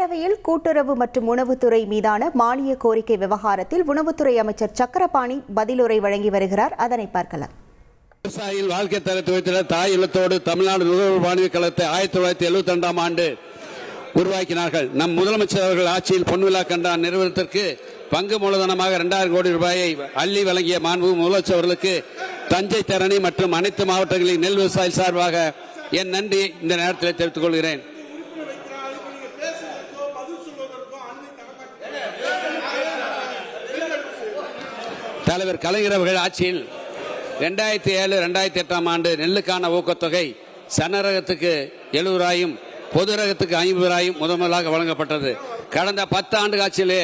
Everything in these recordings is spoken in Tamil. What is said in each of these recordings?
மக்களவையில் கூட்டுறவு மற்றும் உணவுத்துறை மீதான மானிய கோரிக்கை விவகாரத்தில் உணவுத்துறை அமைச்சர் சக்கரபாணி பதிலுரை வழங்கி வருகிறார். அதனை பார்க்கலாம். விவசாயிகள் வாழ்க்கை தரத்தை உயர்த்திட தாய் இல்லத்தோடு தமிழ்நாடு நுகர்வோர் மானிய கழகத்தை 1972 ஆண்டு உருவாக்கினார்கள். நம் முதலமைச்சர் அவர்கள் ஆட்சியில் பொன்விழா கண்டான் நிறுவனத்திற்கு பங்கு மூலதனமாக 2000 கோடி ரூபாயை அள்ளி வழங்கிய மாண்பு முதலமைச்சர் அவர்களுக்கு தஞ்சை, தரணி மற்றும் அனைத்து மாவட்டங்களின் நெல் விவசாயி சார்பாக என் நன்றி இந்த நேரத்தில் தெரிவித்துக் கொள்கிறேன். தலைவர் கலைஞர் அவர்கள் ஆட்சியில் 2007-2008 ஆண்டு நெல்லுக்கான ஊக்கத்தொகை சன்னரகத்துக்கு 70,000, பொது ரகத்துக்கு 50,000 முதலாக வழங்கப்பட்டது. கடந்த 10 ஆண்டு ஆட்சியிலே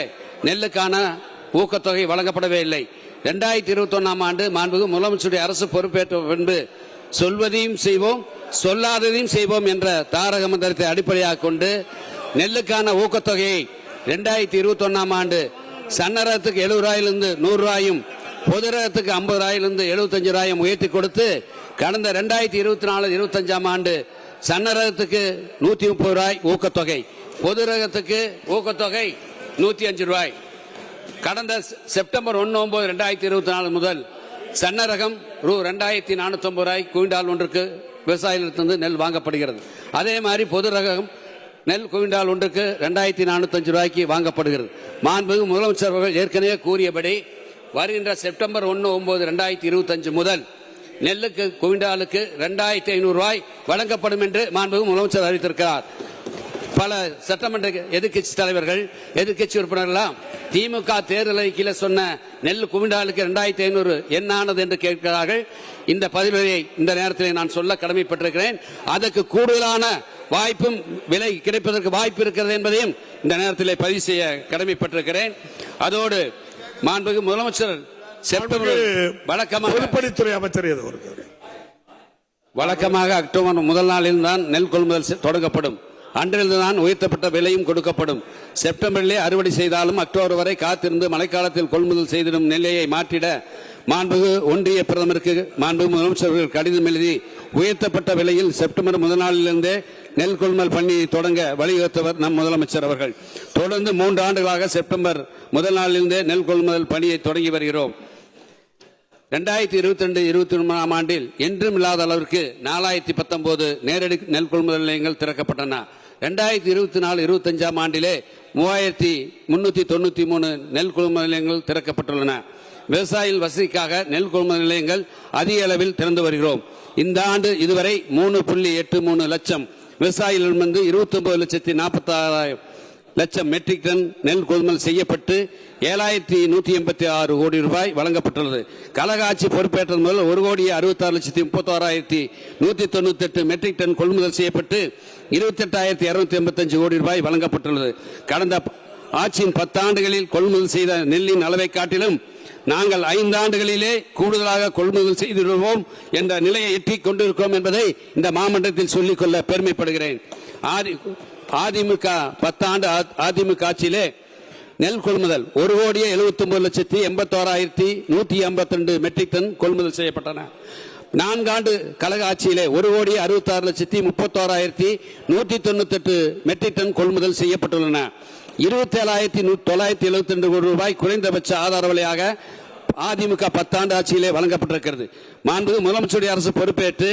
நெல்லுக்கான ஊக்கத்தொகை வழங்கப்படவே இல்லை. 2021 ஆண்டு மாண்புமிகு முதலமைச்சருடைய அரசு பொறுப்பேற்ற பின்பு சொல்வதையும் செய்வோம், சொல்லாததையும் செய்வோம் என்ற தாரக மந்திரத்தை அடிப்படையாக கொண்டு நெல்லுக்கான ஊக்கத்தொகையை 2021 ஆண்டு சன்னரகத்துக்கு 70,000 100,000, பொது ரகத்துக்கு 50,000 75,000 உயர்த்தி கொடுத்து கடந்த 2024-25 ஆண்டு சன்னரகத்துக்கு 130 ரூபாய் ஊக்கத்தொகை, பொது ரகத்துக்கு ஊக்கத்தொகை 105 ரூபாய். கடந்த செப்டம்பர் 1/9/2024 முதல் சன்னரகம் ரூ. 2,450 ரூபாய் குவிண்டால் ஒன்றுக்கு விவசாயிகளிடத்திலிருந்து நெல் வாங்கப்படுகிறது. அதே மாதிரி பொது ரகம் நெல் குவிண்டால் ஒன்றுக்கு 2,405 ரூபாய்க்கு வாங்கப்படுகிறது. மாண்புமிகு முதலமைச்சர் அவர்கள் ஏற்கனவே கூறியபடி வருகின்ற செப்டம்பர் 1/9/2025 முதல் நெல்லுக்கு குவிண்டாலுக்கு 2,500 ரூபாய் வழங்கப்படும் என்று மாண்புமிகு முதலமைச்சர் அறிவித்திருக்கிறார். பல சட்டமன்ற எதிர்க்கட்சி தலைவர்கள், எதிர்க்கட்சி உறுப்பினர்களாம் திமுக தேர்தல் அறிக்கையில் சொன்ன நெல் குவிண்டாலுக்கு 2,500 என்னானது என்று கேட்கிறார்கள். இந்த பதிலை இந்த நேரத்தில் நான் சொல்ல கடமைப்பட்டிருக்கிறேன். அதற்கு கூடுதலான வாய்ப்பும் விலை கிடைப்பதற்கு வாய்ப்பு இருக்கிறது என்பதையும் இந்த நேரத்தில் பதிவு செய்ய கடமைப்பட்டிருக்கிறேன். அதோடு மாண்புமிகு முதலமைச்சர் செப்டம்பர் வழக்கமாக அக்டோபர் முதல் நாளில் தான் நெல் கொள்முதல் தொடங்கப்படும். அன்றில்தான் உயர்த்தப்பட்ட விலையும் கொடுக்கப்படும். செப்டம்பரிலே அறுவடை செய்தாலும் அக்டோபர் வரை காத்திருந்து மழைக்காலத்தில் கொள்முதல் செய்திடும் நிலையை மாற்றிட மாண்புமிகு ஒன்றிய பிரதமருக்கு மாண்புமிகு முதலமைச்சர்கள் கடிதம் எழுதி உயர்த்தப்பட்ட விலையில் செப்டம்பர் முதல் நாளிலிருந்தே நெல் கொள்முதல் பணியை தொடங்க வலியுறுத்தவர் நம் முதலமைச்சர் அவர்கள். தொடர்ந்து 3 ஆண்டுகளாக செப்டம்பர் முதல் நாளிலிருந்தே நெல் கொள்முதல் பணியை தொடங்கி வருகிறோம். 2022-23 ஆண்டில் என்றும் இல்லாத அளவிற்கு 4,019 நேரடி நெல் கொள்முதல் நிலையங்கள் திறக்கப்பட்டன. 2024-25 ஆண்டிலே 3,393 நெல் கொள்முதல் நிலையங்கள் திறக்கப்பட்டுள்ளன. விவசாயிகள் வசதிக்காக நெல் கொள்முதல் நிலையங்கள் அதிக அளவில் திறந்து வருகிறோம். இந்த ஆண்டு இதுவரை 3.83 லட்சம் விவசாயிகளிடமிருந்து 29,46,000 லட்சம் மெட்ரிக் டன் நெல் கொள்முதல் செய்யப்பட்டு 7,186 கோடி ரூபாய் வழங்கப்பட்டுள்ளது. கழக ஆட்சி பொறுப்பேற்றது முதல் 1,66,36,198 மெட்ரிக் டன் கொள்முதல் செய்யப்பட்டு 28,285 கோடி ரூபாய் வழங்கப்பட்டுள்ளது. கடந்த ஆட்சியின் 10 ஆண்டுகளில் கொள்முதல் செய்த நெல்லின் அளவை காட்டிலும் நாங்கள் 5 ஆண்டுகளிலே கூடுதலாக கொள்முதல் செய்திருவோம் என்ற நிலையை எட்டிக் கொண்டிருக்கிறோம் என்பதை இந்த மாமன்றத்தில் சொல்லிக்கொள்ள பெருமைப்படுகிறேன். அதிமுக 10 ஆண்டு அதிமுக ஆட்சியிலே நெல் கொள்முதல் 1,79,81,152 மெட்ரிக் டன் கொள்முதல் செய்யப்பட்டன. 4 ஆண்டு கழக ஆட்சியிலே 1,66,61,198 மெட்ரிக் டன் கொள்முதல் செய்யப்பட்டுள்ளன. 27,972 கோடி ரூபாய் குறைந்தபட்ச ஆதார விலையாக அதிமுக 10 ஆண்டு ஆட்சியிலே வழங்கப்பட்டிருக்கிறது. மாண்புமிகு முதலமைச்சருடைய அரசு பொறுப்பேற்று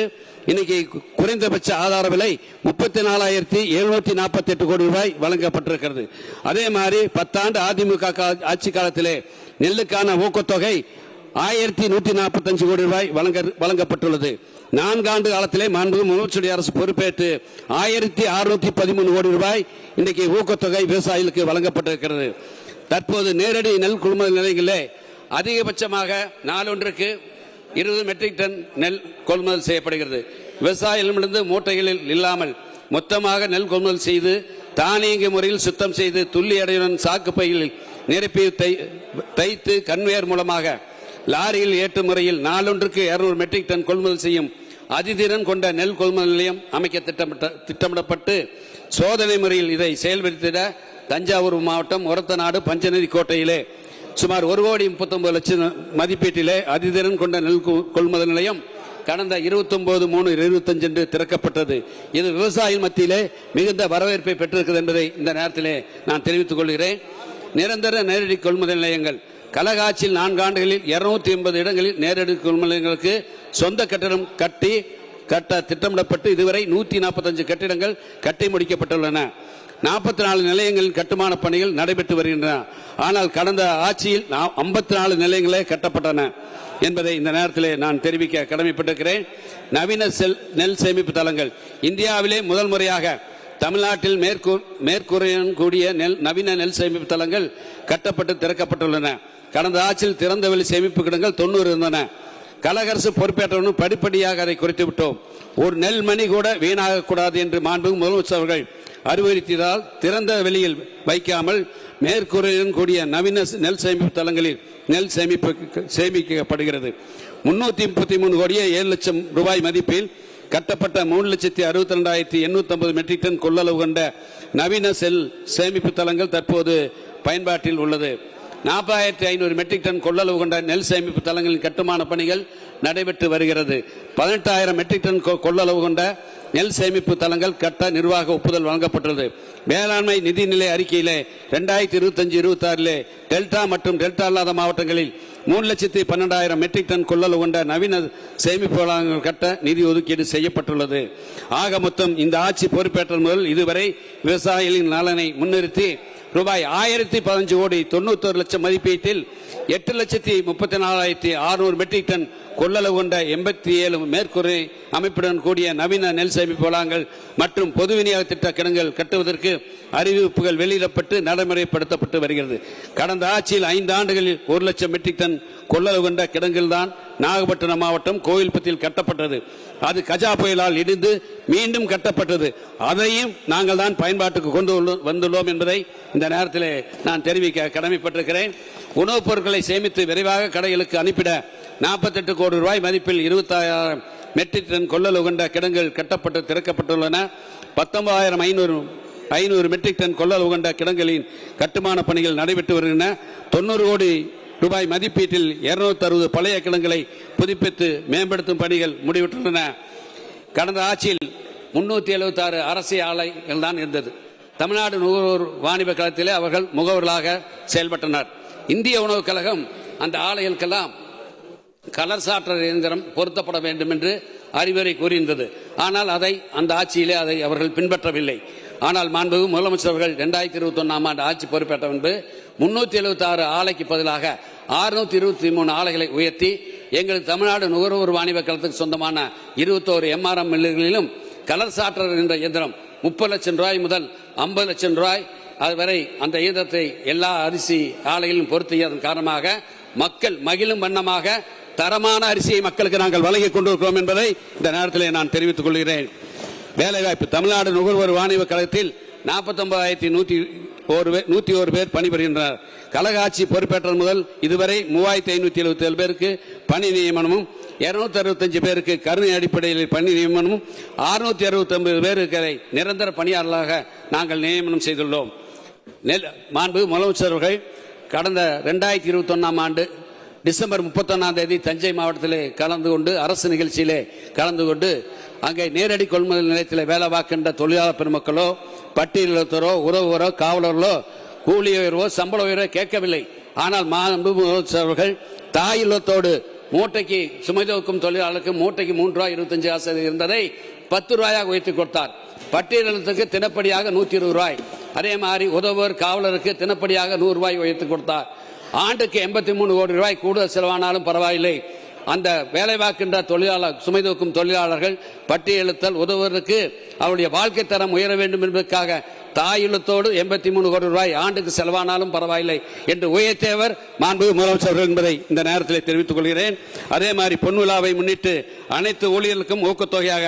இன்னைக்கு குறைந்தபட்ச ஆதார விலை 34,748 கோடி ரூபாய் வழங்கப்பட்டிருக்கிறது. அதே மாதிரி 10 ஆண்டு அதிமுக ஆட்சி காலத்திலே நெல்லுக்கான ஊக்கத்தொகை 1,145 கோடி ரூபாய் வழங்கப்பட்டுள்ளது. 4 ஆண்டு காலத்திலே மாண்புமிகு முதலமைச்சருடைய அரசு பொறுப்பேற்று 1,613 கோடி ரூபாய் இன்றைக்கு ஊக்கத்தொகை விவசாயிகளுக்கு வழங்கப்பட்டிருக்கிறது. தற்போது நேரடி நெல் கொள்முதல் நிலையங்களிலே அதிகபட்சமாக நாளொன்றுக்கு 20 மெட்ரிக் டன் நெல் கொள்முதல் செய்யப்படுகிறது. விவசாயிகளிடமிருந்து மூட்டைகளில் இல்லாமல் மொத்தமாக நெல் கொள்முதல் செய்து தானியங்கி முறையில் சுத்தம் செய்து துள்ளி அடையுடன் சாக்கு பையில் நிரப்பி தைத்து கன்வேயர் மூலமாக லாரியில் ஏற்றும் முறையில் நாளொன்றுக்கு 200 மெட்ரிக் டன் கொள்முதல் செய்யும் அதிதிறன் கொண்ட நெல் கொள்முதல் நிலையம் அமைக்க திட்டமிடப்பட்டு சோதனை முறையில் இதை செயல்படுத்திட தஞ்சாவூர் மாவட்டம் ஒரத்தநாடு பஞ்சநதி கோட்டையிலே சுமார் 1,39,00,000 மதிப்பீட்டிலே அதிதிறன் கொண்ட நெல் கொள்முதல் நிலையம் கடந்த 29/3/25 என்று திறக்கப்பட்டது. இது விவசாயிகள் மத்தியிலே மிகுந்த வரவேற்பை பெற்றிருக்கிறது என்பதை இந்த நேரத்திலே நான் தெரிவித்துக் கொள்கிறேன். நிரந்தர நேரடி கொள்முதல் நிலையங்கள் கலகாட்சியில் 4 ஆண்டுகளில் 280 இடங்களில் நேரடி கொள்முதல் நிலையங்களுக்கு சொந்த கட்டடம் கட்ட திட்டமிடப்பட்டு இதுவரை 145 கட்டிடங்கள் கட்டி முடிக்கப்பட்டுள்ளன. 44 நிலையங்களில் கட்டுமான பணிகள் நடைபெற்று வருகின்றன. ஆனால் கடந்த ஆட்சியில் 54 நிலையங்களே கட்டப்பட்டன என்பதை இந்த நேரத்தில் நான் தெரிவிக்க கடமைப்பட்டிருக்கிறேன். நவீன நெல் சேமிப்பு தளங்கள் இந்தியாவிலே முதல் முறையாக தமிழ்நாட்டில் மேற்கூரையுடன் கூடிய நவீன நெல் சேமிப்பு தளங்கள் கட்டப்பட்டு திறக்கப்பட்டுள்ளன. கடந்த ஆட்சியில் திறந்தவெளி சேமிப்பு கிடங்கள் 90 இருந்தன. கழக அரசு பொறுப்பேற்றவுடன் படிப்படியாக அதை குறைத்து விட்டோம். ஒரு நெல் மணி கூட வீணாக கூடாது என்று மாண்புமிகு முதலமைச்சர் அவர்கள் அறிவுறுத்தியதால் திறந்த வெளியில் வைக்காமல் மேற்கூரையுடன் கூடிய நவீன நெல் சேமிப்பு தளங்களில் நெல் சேமிக்கப்படுகிறது. 333 கோடியே 7 லட்சம் ரூபாய் மதிப்பில் கட்டப்பட்ட 3,62,850 மெட்ரிக் டன் கொள்ளளவு கொண்ட நவீன சேமிப்பு தளங்கள் தற்போது பயன்பாட்டில் உள்ளது. 40,500 மெட்ரிக் டன் கொள்ளளவு கொண்ட நெல் சேமிப்பு தளங்களின் கட்டுமான பணிகள் நடைபெற்று வருகிறது. 18,000 மெட்ரிக் டன் கொள்ளளவு கொண்ட நெல் சேமிப்பு தளங்கள் கட்ட நிர்வாக ஒப்புதல் வழங்கப்பட்டுள்ளது. வேளாண்மை நிதிநிலை அறிக்கையிலே 2025-26 டெல்டா மற்றும் டெல்டா அல்லாத மாவட்டங்களில் 3,12,000 மெட்ரிக் டன் கொள்ளளவு கொண்ட நவீன சேமிப்பு வளாகங்கள் கட்ட நிதி ஒதுக்கீடு செய்யப்பட்டுள்ளது. ஆக மொத்தம் இந்த ஆட்சி பொறுப்பேற்ற முதல் இதுவரை விவசாயிகளின் நலனை முன்னிறுத்தி ரூபாய் 1,015 கோடி 91 லட்சம் மதிப்பீட்டில் 8,34,600 மெட்ரிக் டன் கொள்ளளவு கொண்ட 87 மேற்கூரை அமைப்புடன் கூடிய நவீன நெல் சேமிப்பு வளாகங்கள் மற்றும் பொது விநியோக திட்ட கிடங்குகள் கட்டுவதற்கு அறிவிப்புகள் வெளியிடப்பட்டு நடைமுறைப்படுத்தப்பட்டு வருகிறது. கடந்த ஆட்சியில் 5 ஆண்டுகளில் 1 லட்சம் மெட்ரிக் டன் கொள்ளளவு கொண்ட கிடங்குகள் தான் நாகப்பட்டினம் மாவட்டம் கோவில்பட்டியில் கட்டப்பட்டது. அது கஜா புயலால் இடிந்து மீண்டும் கட்டப்பட்டது. அதையும் நாங்கள் தான் பயன்பாட்டுக்கு கொண்டு வந்துள்ளோம் என்பதை இந்த நேரத்தில் நான் தெரிவிக்க கடமைப்பட்டிருக்கிறேன். உணவுப் பொருட்களை சேமித்து விரைவாக கடைகளுக்கு அனுப்பிட 48 கோடி ரூபாய் மதிப்பில் 26,000 மெட்ரிக் டன் கொள்ளளவு கொண்ட கிடங்குகள் கட்டப்பட்டு திறக்கப்பட்டுள்ளன. 19,500 மெட்ரிக் டன் கொள்ளளவு கொண்ட கிடங்குகளின் கட்டுமான பணிகள் நடைபெற்று வருகின்றன. 90 கோடி ரூபாய் மதிப்பீட்டில் 260 பழைய கிடங்குகளை புதுப்பித்து மேம்படுத்தும் பணிகள் முடிவுற்றுள்ளன. கடந்த ஆட்சியில் 376 அரசு ஆலைகள் தான் இருந்தது. தமிழ்நாடு நுகர்வோர் வாணிப கழகத்திலே அவர்கள் முகவர்களாக செயல்பட்டனர். இந்திய உணவுக் கழகம் அந்த ஆலைகளுக்கெல்லாம் கலர் சாற்றர் இயந்திரம் பொருத்தப்பட வேண்டும் என்று அறிவுரை கூறியிருந்தது. ஆனால் அதை அந்த ஆட்சியிலே அதை அவர்கள் பின்பற்றவில்லை. ஆனால் மாண்புமிகு முதலமைச்சர் அவர்கள் 2021 ஆண்டு ஆட்சி பொறுப்பேற்ற முன்பு 376 ஆலைக்கு பதிலாக 623 ஆலைகளை உயர்த்தி எங்கள் தமிழ்நாடு நுகர்வோர் வாணிப கழகத்துக்கு சொந்தமான 21 MRM மில்லுகளிலும் கலர் சாற்றர் என்ற இயந்திரம் 30 லட்சம் ரூபாய் முதல் 50 லட்சம் ரூபாய் அதுவரை அந்த இயந்திரத்தை எல்லா அரிசி ஆலைகளிலும் பொருத்தியதன் காரணமாக மக்கள் மகிழும் வண்ணமாக தரமான அரிசியை மக்களுக்கு நாங்கள் வழங்கிக் கொண்டிருக்கிறோம் என்பதை இந்த நேரத்தில் நான் தெரிவித்துக் கொள்கிறேன். வேலைவாய்ப்பு தமிழ்நாடு நுகர்வோர் வாணிப கழகத்தில் 49,101 பேர் பணிபுரிகின்றனர். கழக ஆட்சி பொறுப்பேற்ற முதல் இதுவரை 3,577 பேருக்கு பணி நியமனமும் 265 பேருக்கு கருணை அடிப்படையில் பணி நியமனமும் 669 பேருக்கு நிரந்தர பணியாளர்களாக நாங்கள் நியமனம் செய்துள்ளோம். மாண்பு முதலமைச்சர் அவர்கள் கடந்த 2021 ஆண்டு டிசம்பர் 31ஆம் தேதி தஞ்சை மாவட்டத்திலே கலந்து கொண்டு அரசு நிகழ்ச்சியிலே கலந்து கொண்டு அங்கே நேரடி கொள்முதல் நிலையத்தில் வேலை பார்க்கின்ற தொழிலாளர் பெருமக்களோ பட்டியலத்தரோ உறவுவரோ காவலர்களோ கூலி உயர்வோ சம்பள உயர்வோ கேட்கவில்லை. ஆனால் மாண்பு முதலமைச்சர் அவர்கள் தாய் இல்லத்தோடு மூட்டைக்கு சுமை தூக்கும் தொழிலாளருக்கு மூட்டைக்கு 3 ரூபாய் 25 காசு இருந்ததை 10 ரூபாயாக உயர்த்தி கொடுத்தார். பட்டியலத்துக்கு தினப்படியாக 120 ரூபாய். அதே மாதிரி உதவுவர் காவலருக்கு தினப்படியாக 100 ரூபாய் உயர்த்தி கொடுத்தார். ஆண்டுக்கு 83 கோடி ரூபாய் கூடுதல் செலவானாலும் பரவாயில்லை. அந்த வேலை பார்க்கின்ற தொழிலாளர் சுமை தூக்கும் தொழிலாளர்கள் பட்டியலித்தல் உதவுவதற்கு அவருடைய வாழ்க்கை தரம் உயர வேண்டும் என்பதற்காக தாயுள்ளத்தோடு 83 கோடி ரூபாய் ஆண்டுக்கு செலவானாலும் பரவாயில்லை என்று உயர்த்தியவர் மாண்புமிகு முதலமைச்சர் என்பதை இந்த நேரத்தில் தெரிவித்துக் கொள்கிறேன். அதே மாதிரி பொன் விழாவை முன்னிட்டு அனைத்து ஊழியர்களுக்கும் ஊக்கத்தொகையாக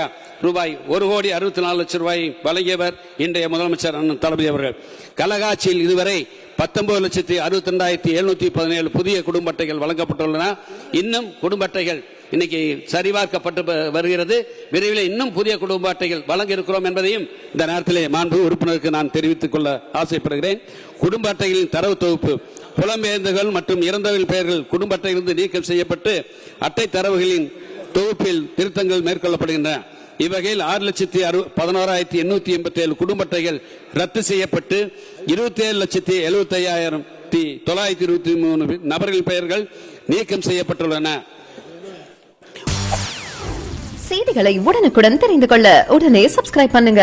ரூபாய் 1,64 லட்சம் ரூபாய் வழங்கியவர் இன்றைய முதலமைச்சர் அண்ணன் தளபதி அவர்கள். கழக ஆட்சியில் இதுவரை 19,62,717 புதிய குடும்ப அட்டைகள் வழங்கப்பட்டுள்ளன. இன்னும் குடும்ப அட்டைகள் இன்னைக்கு சரிபார்க்கப்பட்டு வருகிறது. விரைவில் இன்னும் புதிய குடும்ப அட்டைகள் வழங்க இருக்கிறோம் என்பதையும் இந்த நேரத்திலே மாண்பு உறுப்பினருக்கு நான் தெரிவித்துக் கொள்ள ஆசைப்படுகிறேன். குடும்ப அட்டைகளின் தரவு தொகுப்பு புலம்பெயர்ந்தவர்கள் மற்றும் இறந்தவர்கள் பெயர்கள் குடும்ப அட்டையிலிருந்து நீக்கம் செய்யப்பட்டு அட்டை தரவுகளின் தொகுப்பில் திருத்தங்கள் மேற்கொள்ளப்படுகின்றன. இவ்வகையில் 6,11,887 குடும்ப அட்டைகள் ரத்து செய்யப்பட்டு 27,75,923 நபர்கள் பெயர்கள் நீக்கம் செய்யப்பட்டுள்ளன. செய்திகளை உடனுக்குடன் தெரிந்து கொள்ள உடனே சப்ஸ்கிரைப் பண்ணுங்க.